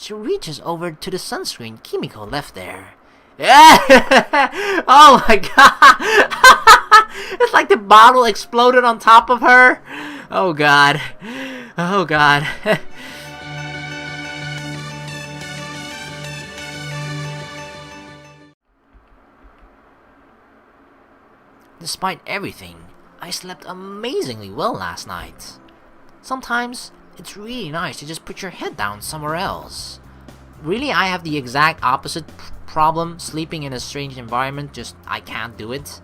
She reaches over to the sunscreen Kimiko left there. Oh my god! It's like the bottle exploded on top of her. Oh god. Oh god. Despite everything, I slept amazingly well last night. Sometimes, it's really nice to just put your head down somewhere else. Really, I have the exact opposite problem, sleeping in a strange environment, just I can't do it.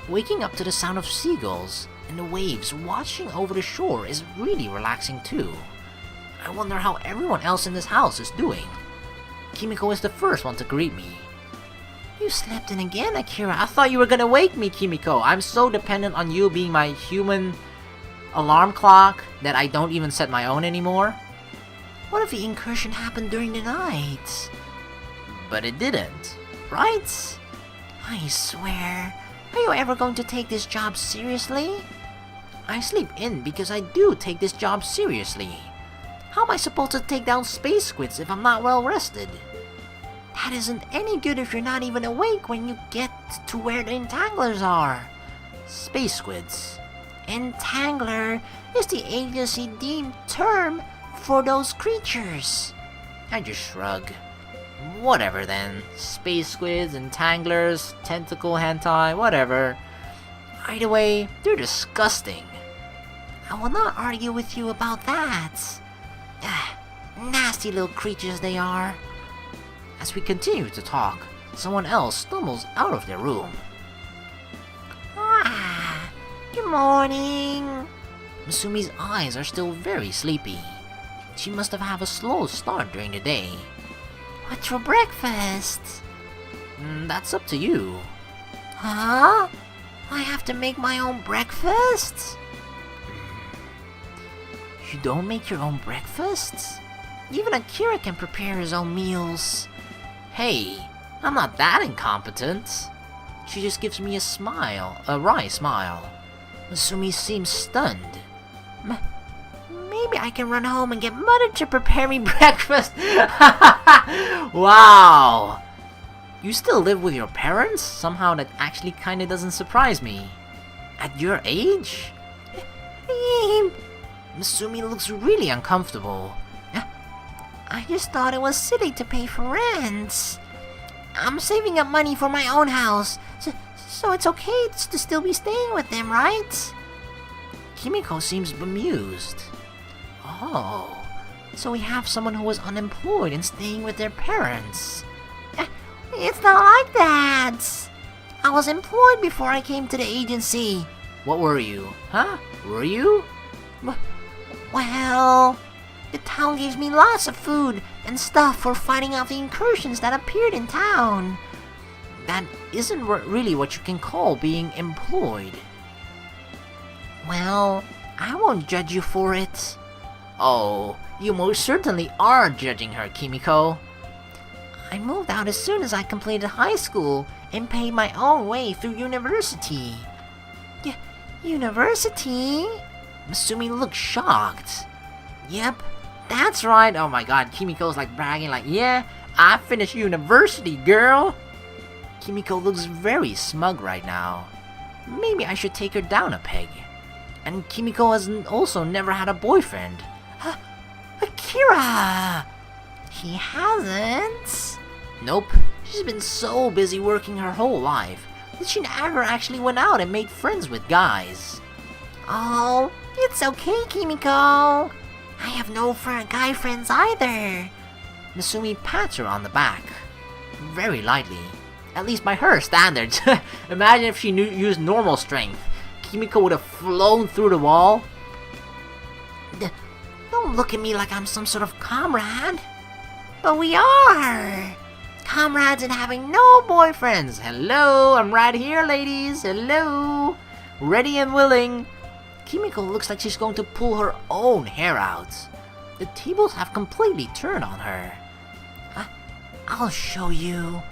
Waking up to the sound of seagulls and the waves washing over the shore is really relaxing too. I wonder how everyone else in this house is doing. Kimiko is the first one to greet me. You slept in again, Akira. I thought you were gonna wake me, Kimiko. I'm so dependent on you being my human alarm clock that I don't even set my own anymore. What if the incursion happened during the night? But it didn't, right? I swear, are you ever going to take this job seriously? I sleep in because I do take this job seriously. How am I supposed to take down space squids if I'm not well rested? That isn't any good if you're not even awake when you get to where the entanglers are. Space squids. Entangler is the agency-deemed term for those creatures. I just shrug. Whatever then. Space squids, entanglers, tentacle hentai, whatever. Either way, they're disgusting. I will not argue with you about that. Nasty little creatures they are. As we continue to talk, someone else stumbles out of their room. Good morning. Masumi's eyes are still very sleepy. She must have had a slow start during the day. What's for breakfast? That's up to you. Huh? I have to make my own breakfast? You don't make your own breakfasts? Even Akira can prepare his own meals. Hey, I'm not that incompetent. She just gives me a wry smile. Masumi seems stunned. Maybe I can run home and get Mother to prepare me breakfast. Wow. You still live with your parents? Somehow that actually kinda doesn't surprise me. At your age? Masumi looks really uncomfortable. I just thought it was silly to pay for rent. I'm saving up money for my own house, so it's okay to still be staying with them, right? Kimiko seems bemused. Oh, so we have someone who was unemployed and staying with their parents. It's not like that. I was employed before I came to the agency. What were you? Huh? Were you? Well, the town gives me lots of food and stuff for fighting off the incursions that appeared in town. That isn't really what you can call being employed. Well, I won't judge you for it. Oh, you most certainly are judging her, Kimiko. I moved out as soon as I completed high school and paid my own way through university. University? Masumi looked shocked. Yep, that's right. Oh my god, Kimiko's like bragging like, yeah, I finished university, girl. Kimiko looks very smug right now. Maybe I should take her down a peg. And Kimiko has also never had a boyfriend. Akira! He hasn't? Nope, she's been so busy working her whole life that she never actually went out and made friends with guys. Oh, it's okay, Kimiko. I have no guy friends either. Masumi pats her on the back. Very lightly. At least by her standards. Imagine if she used normal strength. Kimiko would have flown through the wall. Don't look at me like I'm some sort of comrade. But we are. Comrades in having no boyfriends. Hello, I'm right here, ladies. Hello. Ready and willing. Kimiko looks like she's going to pull her own hair out. The tables have completely turned on her. I'll show you.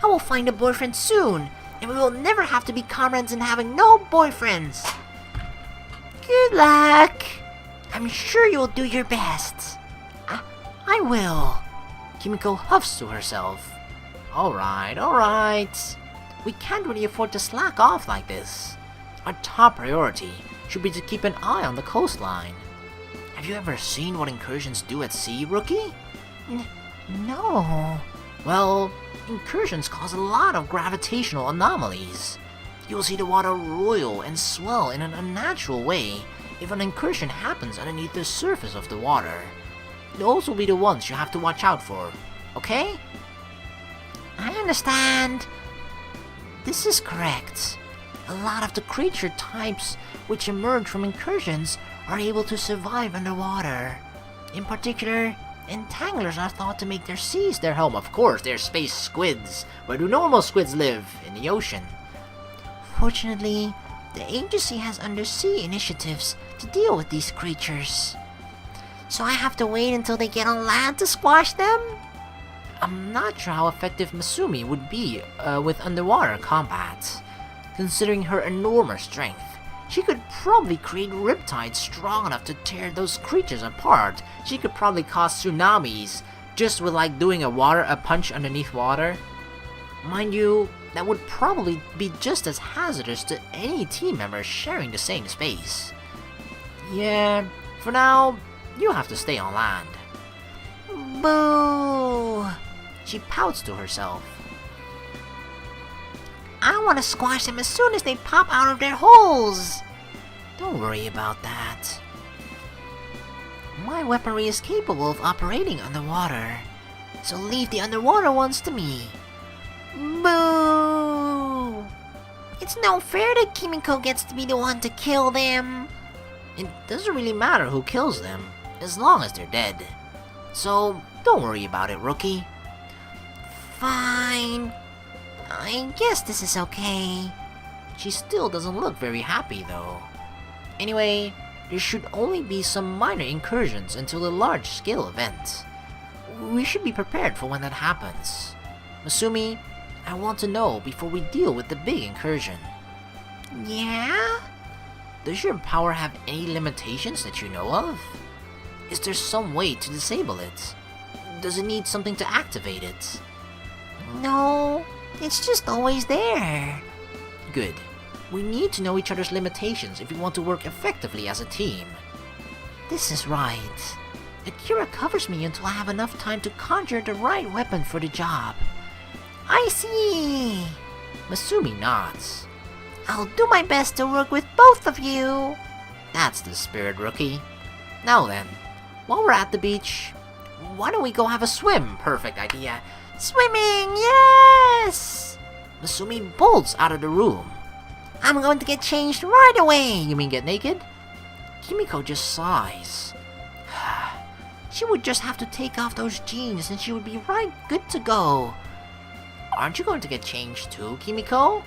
I will find a boyfriend soon, and we will never have to be comrades in having no boyfriends. Good luck. I'm sure you'll do your best. I will. Kimiko huffs to herself. Alright. We can't really afford to slack off like this. Our top priority should be to keep an eye on the coastline. Have you ever seen what incursions do at sea, Rookie? No. Well, incursions cause a lot of gravitational anomalies. You'll see the water roil and swell in an unnatural way if an incursion happens underneath the surface of the water. Those will be the ones you have to watch out for, okay? I understand. This is correct. A lot of the creature types which emerge from incursions are able to survive underwater. In particular, entanglers are thought to make their seas their home. Of course, they're space squids. Where do normal squids live? In the ocean. Fortunately, the agency has undersea initiatives to deal with these creatures. So I have to wait until they get on land to squash them? I'm not sure how effective Masumi would be with underwater combat. Considering her enormous strength, she could probably create riptides strong enough to tear those creatures apart. She could probably cause tsunamis just with like doing a punch underneath water. Mind you, that would probably be just as hazardous to any team member sharing the same space. Yeah, for now, you have to stay on land. Boo! She pouts to herself. I want to squash them as soon as they pop out of their holes. Don't worry about that. My weaponry is capable of operating underwater, so leave the underwater ones to me. Boo! It's no fair that Kimiko gets to be the one to kill them. It doesn't really matter who kills them, as long as they're dead. So, don't worry about it, Rookie. Fine. I guess this is okay. She still doesn't look very happy, though. Anyway, there should only be some minor incursions until the large-scale event. We should be prepared for when that happens. Masumi, I want to know before we deal with the big incursion. Yeah? Does your power have any limitations that you know of? Is there some way to disable it? Does it need something to activate it? No, it's just always there. Good. We need to know each other's limitations if we want to work effectively as a team. This is right. Akira covers me until I have enough time to conjure the right weapon for the job. I see. Masumi nods. I'll do my best to work with both of you. That's the spirit, Rookie. Now then, while we're at the beach, why don't we go have a swim? Perfect idea. Swimming, yes! Masumi bolts out of the room. I'm going to get changed right away. You mean get naked? Kimiko just sighs. She would just have to take off those jeans and she would be right good to go. Aren't you going to get changed too, Kimiko?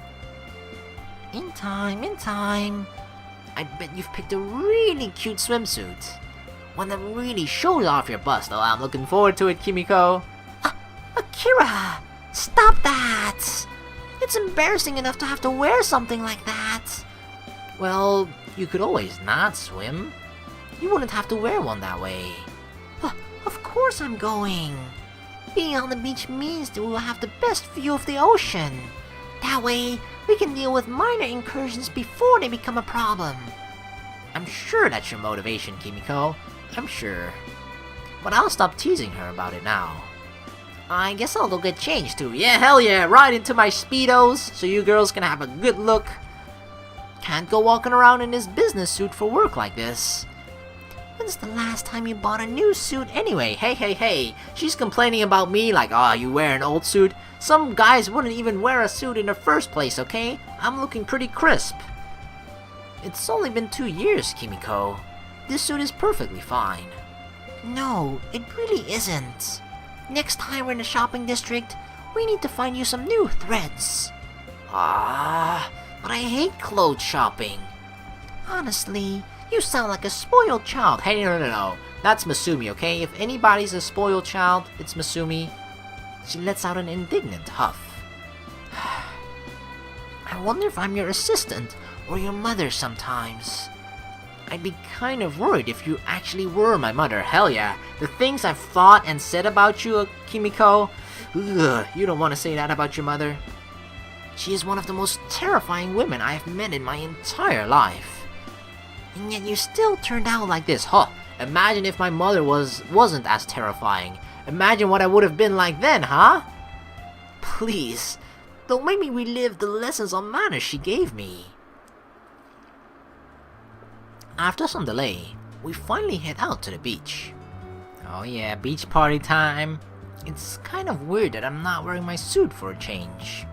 In time. I bet you've picked a really cute swimsuit. One that really shows off your bust. Oh, I'm looking forward to it, Kimiko. Akira! Stop that! It's embarrassing enough to have to wear something like that. Well, you could always not swim. You wouldn't have to wear one that way. Of course I'm going. Being on the beach means that we will have the best view of the ocean. That way, we can deal with minor incursions before they become a problem. I'm sure that's your motivation, Kimiko. I'm sure. But I'll stop teasing her about it now. I guess I'll go get changed too. Yeah, hell yeah, right into my Speedos, so you girls can have a good look. Can't go walking around in this business suit for work like this. When's the last time you bought a new suit anyway? Hey. She's complaining about me like, you wear an old suit. Some guys wouldn't even wear a suit in the first place, okay? I'm looking pretty crisp. It's only been 2 years, Kimiko. This suit is perfectly fine. No, it really isn't. Next time we're in the shopping district, we need to find you some new threads. But I hate clothes shopping. Honestly, you sound like a spoiled child. Hey, no. That's Masumi, okay? If anybody's a spoiled child, it's Masumi. She lets out an indignant huff. I wonder if I'm your assistant or your mother sometimes. I'd be kind of worried if you actually were my mother. Hell yeah. The things I've thought and said about you, Kimiko, ugh, you don't want to say that about your mother. She is one of the most terrifying women I have met in my entire life. And yet you still turned out like this, huh? Imagine if my mother wasn't as terrifying. Imagine what I would have been like then, huh? Please, don't make me relive the lessons on manners she gave me. After some delay, we finally head out to the beach. Oh yeah, beach party time. It's kind of weird that I'm not wearing my suit for a change.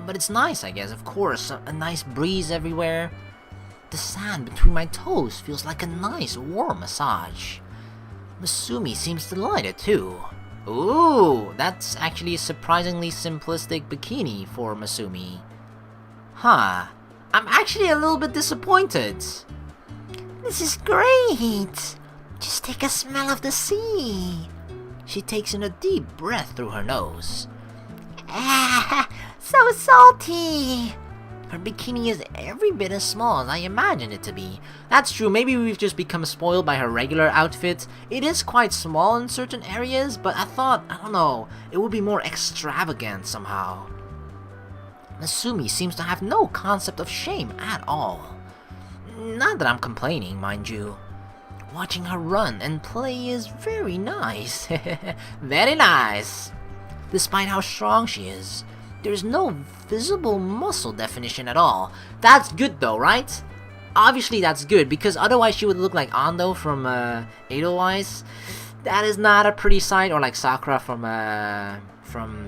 But it's nice, I guess, of course. A nice breeze everywhere. The sand between my toes feels like a nice warm massage. Masumi seems delighted too. Ooh, that's actually a surprisingly simplistic bikini for Masumi. Huh, I'm actually a little bit disappointed. This is great! Just take a smell of the sea. She takes in a deep breath through her nose. Ah, so salty! Her bikini is every bit as small as I imagined it to be. That's true, maybe we've just become spoiled by her regular outfit. It is quite small in certain areas, but I thought, I don't know, it would be more extravagant somehow. Masumi seems to have no concept of shame at all. Not that I'm complaining, mind you. Watching her run and play is very nice. Very nice. Despite how strong she is, there's no visible muscle definition at all. That's good though, right? Obviously that's good, because otherwise she would look like Ando from Edelweiss. That is not a pretty sight, or like Sakura from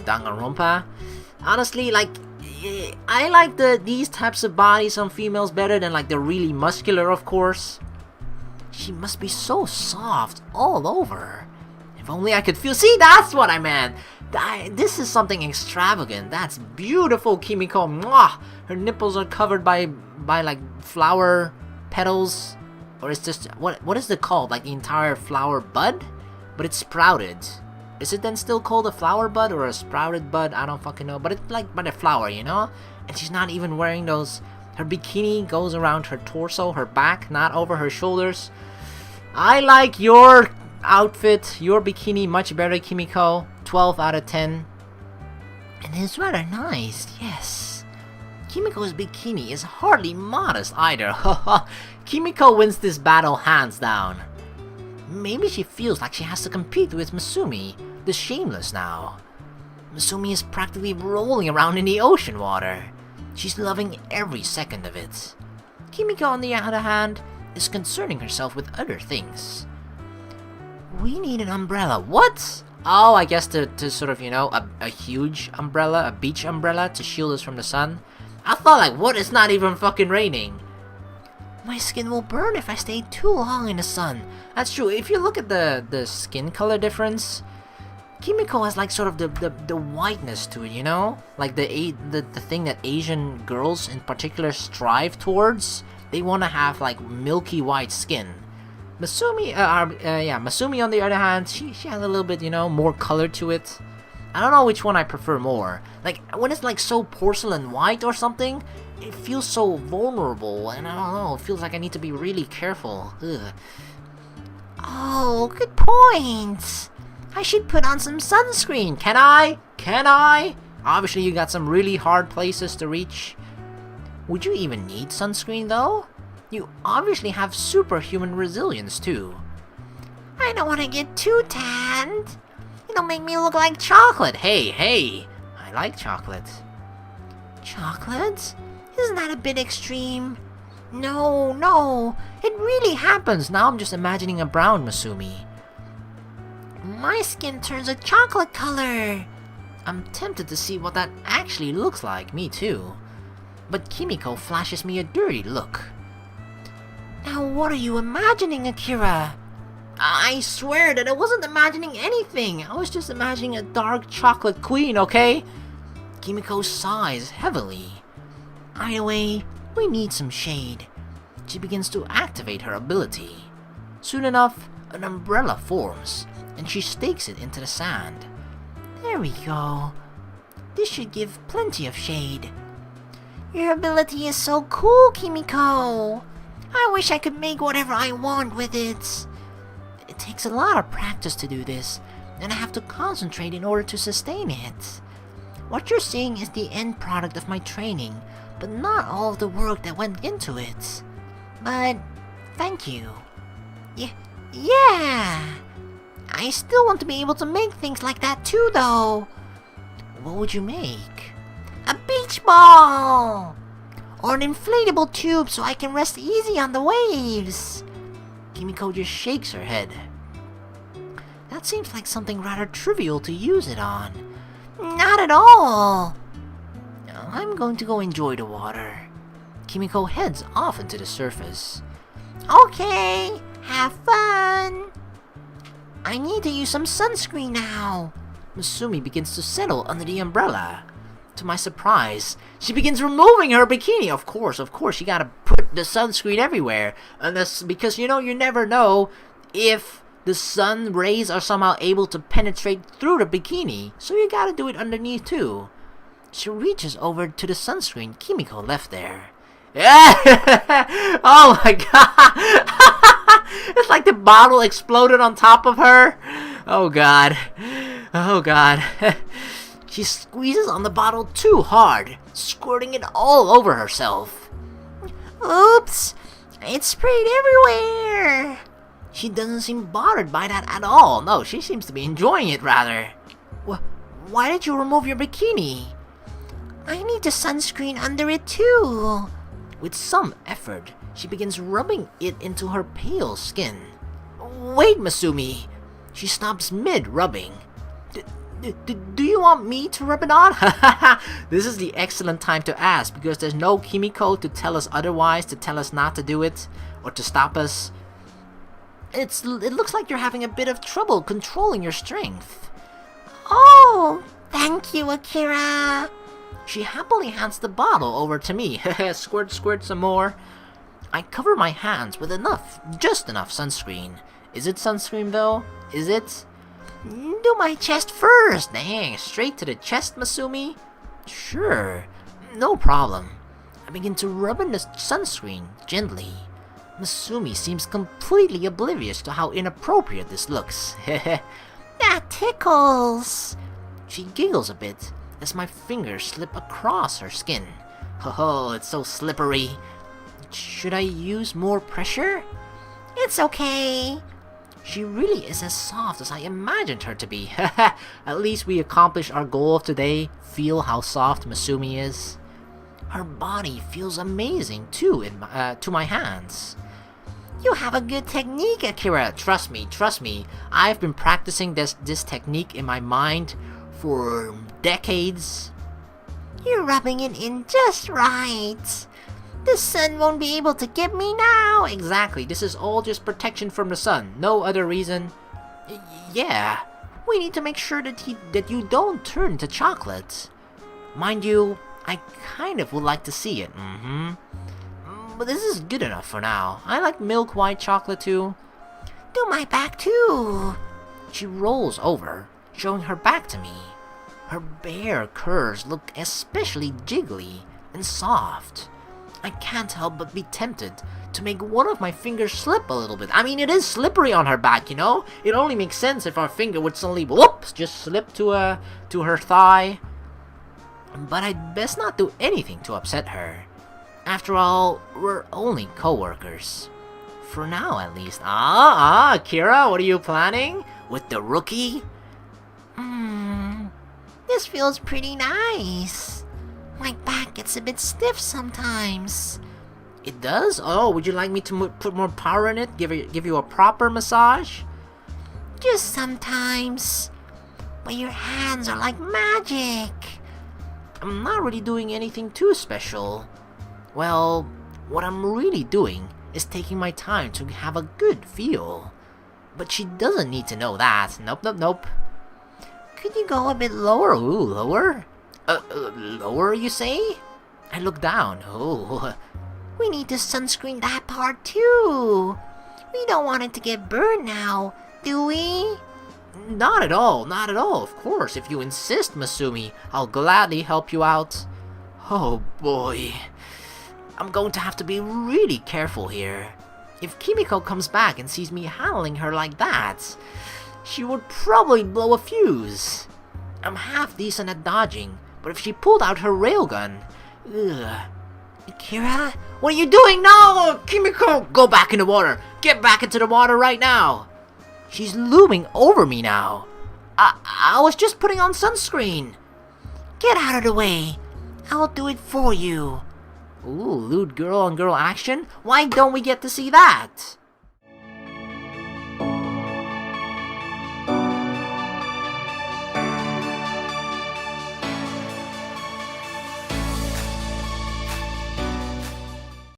Danganronpa. Honestly, like, I like these types of bodies on females better than like the really muscular, of course. She must be so soft all over. If only I could feel. See, that's what I meant. This is something extravagant. That's beautiful, Kimiko. Mwah! Her nipples are covered by like flower petals, or it's just what is it called? Like the entire flower bud, but it's sprouted. Is it then still called a flower bud or a sprouted bud? I don't fucking know. But it's like by the flower, you know. And she's not even wearing those. Her bikini goes around her torso, her back, not over her shoulders. I like your outfit, your bikini much better, Kimiko. 12 out of 10. And it's rather nice, yes. Kimiko's bikini is hardly modest either. Kimiko wins this battle hands down. Maybe she feels like she has to compete with Masumi, the shameless now. Masumi is practically rolling around in the ocean water. She's loving every second of it. Kimiko, on the other hand, is concerning herself with other things. We need an umbrella. What? Oh, I guess to sort of, you know, a huge umbrella, a beach umbrella to shield us from the sun. I thought like, what? It's not even fucking raining. My skin will burn if I stay too long in the sun. That's true. If you look at the skin color difference, Kimiko has like sort of the whiteness to it, you know? Like the thing that Asian girls in particular strive towards. They want to have like milky white skin. Masumi, Masumi on the other hand, she has a little bit, you know, more color to it. I don't know which one I prefer more. Like, when it's like so porcelain white or something, it feels so vulnerable, and I don't know, it feels like I need to be really careful. Ugh. Oh, good point. I should put on some sunscreen. Can I? Can I? Obviously you got some really hard places to reach. Would you even need sunscreen though? You obviously have superhuman resilience too. I don't want to get too tanned. It'll make me look like chocolate. Hey, I like chocolate. Chocolate? Isn't that a bit extreme? No, it really happens. Now I'm just imagining a brown Masumi. My skin turns a chocolate color. I'm tempted to see what that actually looks like, me too. But Kimiko flashes me a dirty look. Now what are you imagining, Akira? I swear that I wasn't imagining anything. I was just imagining a dark chocolate queen, okay? Kimiko sighs heavily. Either way, we need some shade. She begins to activate her ability. Soon enough, an umbrella forms, and she stakes it into the sand. There we go. This should give plenty of shade. Your ability is so cool, Kimiko. I wish I could make whatever I want with it. It takes a lot of practice to do this, and I have to concentrate in order to sustain it. What you're seeing is the end product of my training, but not all of the work that went into it. But thank you. Yeah. I still want to be able to make things like that too, though. What would you make? A beach ball! Or an inflatable tube so I can rest easy on the waves. Kimiko just shakes her head. That seems like something rather trivial to use it on. Not at all. I'm going to go enjoy the water. Kimiko heads off into the surface. Okay, have fun. I need to use some sunscreen now. Masumi begins to settle under the umbrella. To my surprise, she begins removing her bikini. Of course, you gotta put the sunscreen everywhere. Because you never know if the sun rays are somehow able to penetrate through the bikini. So you gotta do it underneath too. She reaches over to the sunscreen Kimiko left there. Oh my god! It's like the bottle exploded on top of her. Oh god. She squeezes on the bottle too hard, squirting it all over herself. Oops! It sprayed everywhere! She doesn't seem bothered by that at all. No, she seems to be enjoying it rather. Why did you remove your bikini? I need the sunscreen under it too. With some effort, she begins rubbing it into her pale skin. Wait, Masumi! She stops mid-rubbing. Do you want me to rub it on? This is the excellent time to ask because there's no Kimiko to tell us otherwise, to tell us not to do it, or to stop us. It looks like you're having a bit of trouble controlling your strength. Oh, thank you, Akira. She happily hands the bottle over to me. Squirt, squirt some more. I cover my hands with just enough sunscreen. Is it sunscreen though? Is it? Do my chest first. Dang, straight to the chest, Masumi? Sure, no problem. I begin to rub in the sunscreen gently. Masumi seems completely oblivious to how inappropriate this looks. That tickles. She giggles a bit as my fingers slip across her skin. Oh, it's so slippery. Should I use more pressure? It's okay. She really is as soft as I imagined her to be. At least we accomplished our goal of today. Feel how soft Masumi is. Her body feels amazing too to my hands. You have a good technique, Akira. Trust me. I've been practicing this technique in my mind for decades. You're rubbing it in just right. The sun won't be able to get me now. Exactly, this is all just protection from the sun. No other reason. Yeah, we need to make sure that you don't turn into chocolate. Mind you, I kind of would like to see it. But this is good enough for now. I like milk white chocolate too. Do my back too. She rolls over, showing her back to me. Her bare curves look especially jiggly and soft. I can't help but be tempted to make one of my fingers slip a little bit. I mean, it is slippery on her back, you know? It only makes sense if our finger would suddenly, whoops, just slip to her thigh. But I'd best not do anything to upset her. After all, we're only co-workers. For now, at least. Akira, what are you planning? With the rookie? This feels pretty nice. My back gets a bit stiff sometimes. It does? Oh, would you like me to put more power in it? Give you a proper massage? Just sometimes. But your hands are like magic. I'm not really doing anything too special. Well, what I'm really doing is taking my time to have a good feel. But she doesn't need to know that. Nope. Could you go a bit lower? Ooh, lower? Lower, you say? I look down. Oh. We need to sunscreen that part too. We don't want it to get burned now, do we? Not at all. Of course, if you insist, Masumi, I'll gladly help you out. Oh boy. I'm going to have to be really careful here. If Kimiko comes back and sees me handling her like that, she would probably blow a fuse. I'm half decent at dodging, but if she pulled out her railgun... Ugh. Akira? What are you doing? No! Kimiko! Go back in the water! Get back into the water right now! She's looming over me now. I was just putting on sunscreen. Get out of the way. I'll do it for you. Ooh, lewd girl on girl action? Why don't we get to see that?